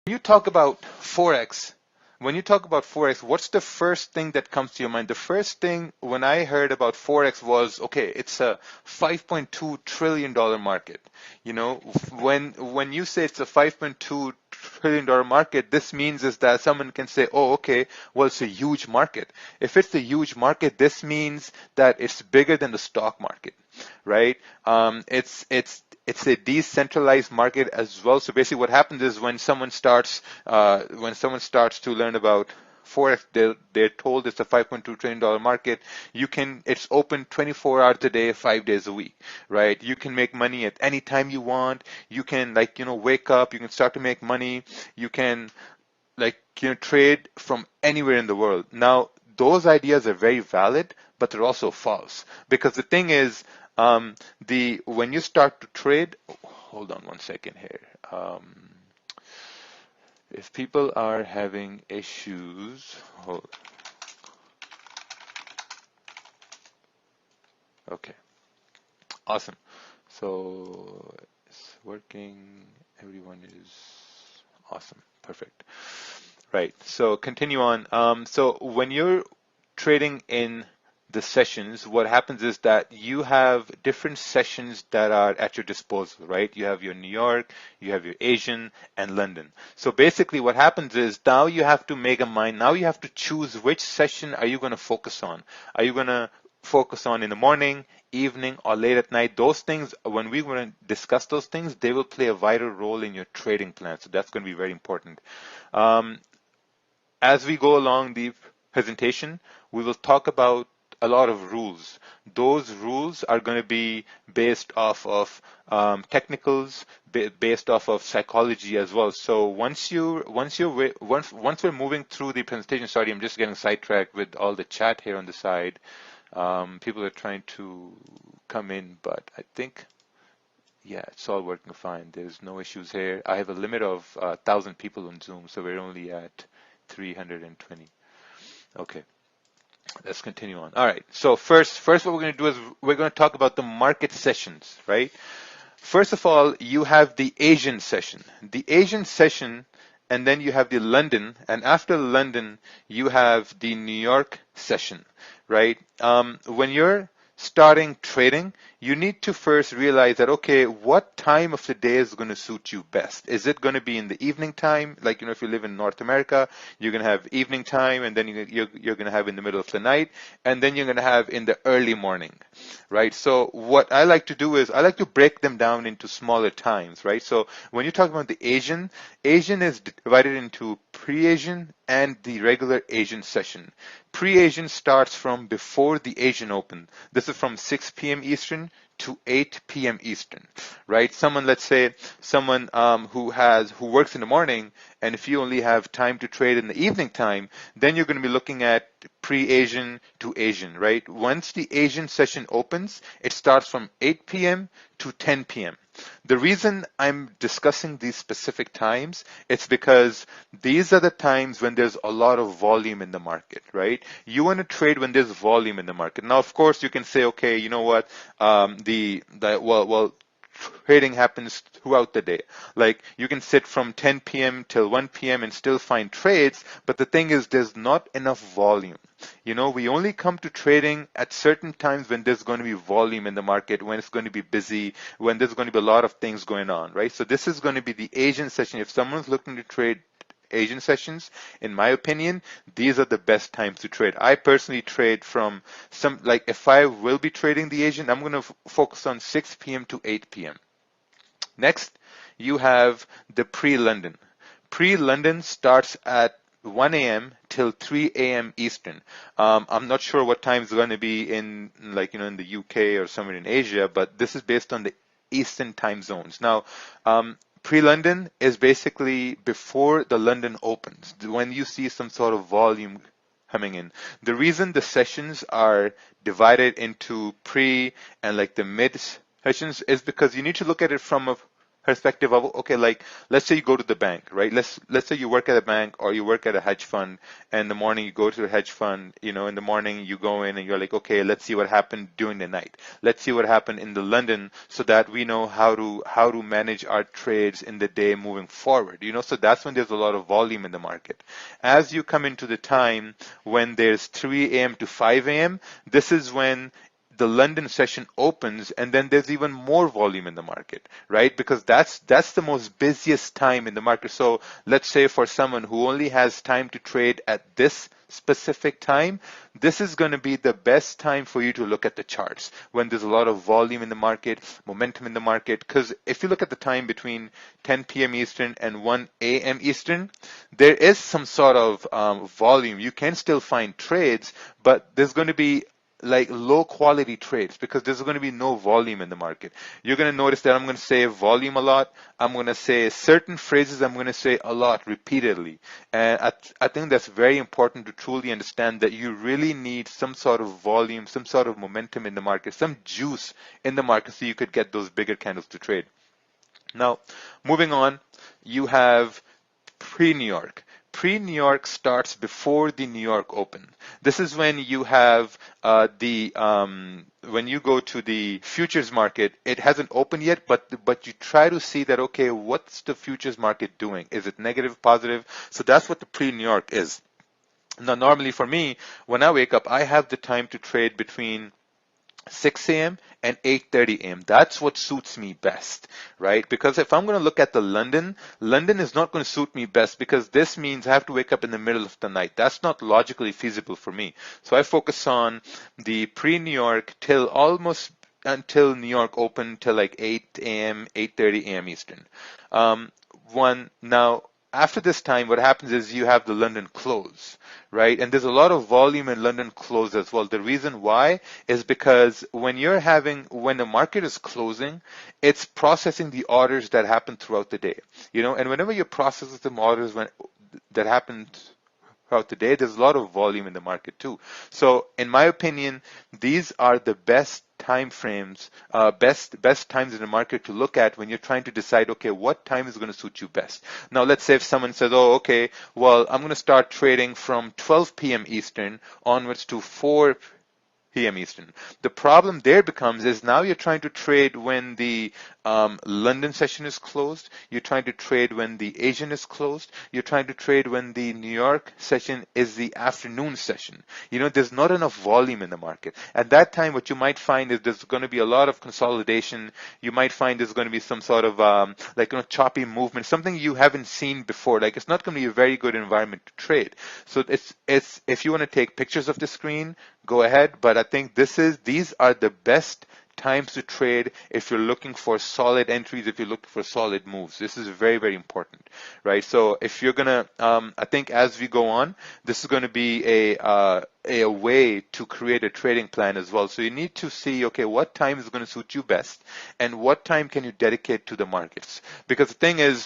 you talk about Forex, when you talk about Forex, what's the first thing that comes to your mind? The first thing when I heard about Forex was, okay, it's a $5.2 trillion market. You know, when you say it's a $5.2 trillion market, this means is that someone can say, oh, okay, well, it's a huge market. If it's a huge market, this means that it's bigger than the stock market, right? It's a decentralized market as well. So basically, what happens is when someone starts to learn about Forex, they're told it's a $5.2 trillion market. It's open 24 hours a day, 5 days a week, right? You can make money at any time you want. You can wake up, you can start to make money. You can trade from anywhere in the world. Now, those ideas are very valid, but they're also false because the thing is, when you start to trade, hold on one second here. If people are having issues, okay, awesome. So it's working. Everyone is awesome. Perfect. Right. So continue on. So when you're trading in the sessions, what happens is that you have different sessions that are at your disposal, right? You have your New York, you have your Asian, and London. So basically what happens is now you have to make a mind, now you have to choose which session are you going to focus on. Are you going to focus on in the morning, evening, or late at night? Those things, when we want to discuss those things, they will play a vital role in your trading plan. So that's going to be very important. As we go along the presentation, we will talk about a lot of rules. Those rules are going to be based off of technicals, based off of psychology as well. So once we're moving through the presentation, sorry, I'm just getting sidetracked with all the chat here on the side. People are trying to come in, but I think, yeah, it's all working fine. There's no issues here. I have a limit of 1,000 people on Zoom, so we're only at 320. Okay, let's continue on. All right, so first what we're going to do is we're going to talk about the market sessions, right? First of all, you have the Asian session. The Asian session, and then you have the London, and after London, you have the New York session, right? When you're starting trading, you need to first realize that, okay, what time of the day is going to suit you best? Is it going to be in the evening time? Like, if you live in North America, you're going to have evening time, and then you're going to have in the middle of the night, and then you're going to have in the early morning, right? So what I like to do is I like to break them down into smaller times, right? So when you talk about the Asian is divided into pre-Asian and the regular Asian session. Pre-Asian starts from before the Asian Open. This is from 6 p.m. Eastern to 8 p.m. Eastern, right? Let's say someone who works in the morning, and if you only have time to trade in the evening time, then you're going to be looking at pre-Asian to Asian, right? Once the Asian session opens, it starts from 8 p.m. to 10 p.m. The reason I'm discussing these specific times, it's because these are the times when there's a lot of volume in the market, right? You want to trade when there's volume in the market. Now, of course, you can say, okay, you know what? Trading happens throughout the day. Like, you can sit from 10 p.m. till 1 p.m. and still find trades, but the thing is, there's not enough volume. We only come to trading at certain times when there's going to be volume in the market, when it's going to be busy, when there's going to be a lot of things going on, right? So this is going to be the Asian session. If someone's looking to trade Asian sessions, in my opinion, these are the best times to trade. I personally trade from if I will be trading the Asian, I'm going to focus on 6 p.m. to 8 p.m. Next, you have the pre-London. Pre-London starts at 1 a.m. till 3 a.m. Eastern. I'm not sure what time it's going to be in in the UK or somewhere in Asia, but this is based on the Eastern time zones. Now, pre-London is basically before the London opens, when you see some sort of volume coming in. The reason the sessions are divided into pre and the mid sessions is because you need to look at it from a perspective of, okay, like let's say you go to the bank, right? Let's say you work at a bank or you work at a hedge fund, and in the morning you go to the hedge fund, in the morning you go in and you're like, okay, let's see what happened during the night. Let's see what happened in the London so that we know how to manage our trades in the day moving forward. So that's when there's a lot of volume in the market. As you come into the time when there's 3 a.m. to 5 a.m., this is when the London session opens, and then there's even more volume in the market, right? Because that's the most busiest time in the market. So let's say for someone who only has time to trade at this specific time, this is going to be the best time for you to look at the charts when there's a lot of volume in the market, momentum in the market. Because if you look at the time between 10 p.m. Eastern and 1 a.m. Eastern, there is some sort of volume. You can still find trades, but there's going to be like low quality trades because there's going to be no volume in the market. You're going to notice that I'm going to say volume a lot. I'm going to say certain phrases I'm going to say a lot repeatedly. And I think that's very important to truly understand that you really need some sort of volume, some sort of momentum in the market, some juice in the market so you could get those bigger candles to trade. Now, moving on, you have pre-New York. Pre-New York starts before the New York Open. This is when you have when you go to the futures market, it hasn't opened yet, but you try to see that, okay, what's the futures market doing? Is it negative, positive? So that's what the pre-New York is. Now, normally for me, when I wake up, I have the time to trade between 6 a.m. and 8:30 a.m. That's what suits me best, right? Because if I'm going to look at the London is not going to suit me best because this means I have to wake up in the middle of the night. That's not logically feasible for me. So I focus on the pre-New York till almost until New York open till like 8 a.m., 8:30 a.m. Eastern. Now, after this time, what happens is you have the London close, right? And there's a lot of volume in London close as well. The reason why is because when the market is closing, it's processing the orders that happen throughout the day, and whenever you're processing the orders that happened throughout the day, there's a lot of volume in the market too. So in my opinion, these are the best time frames, best times in the market to look at when you're trying to decide, okay, what time is going to suit you best. Now, let's say if someone says, oh, okay, well, I'm going to start trading from 12 p.m. Eastern onwards to 4 p.m. Eastern. The problem there becomes is now you're trying to trade when the London session is closed. You're trying to trade when the Asian is closed. You're trying to trade when the New York session is the afternoon session. There's not enough volume in the market. At that time, what you might find is there's going to be a lot of consolidation. You might find there's going to be some sort of choppy movement, something you haven't seen before. Like it's not going to be a very good environment to trade. So it's if you want to take pictures of the screen, go ahead. But I think these are the best times to trade if you're looking for solid entries, if you're looking for solid moves. This is very, very important, right? So if you're gonna, I think as we go on, this is going to be a way to create a trading plan as well. So you need to see, okay, what time is going to suit you best and what time can you dedicate to the markets? Because the thing is,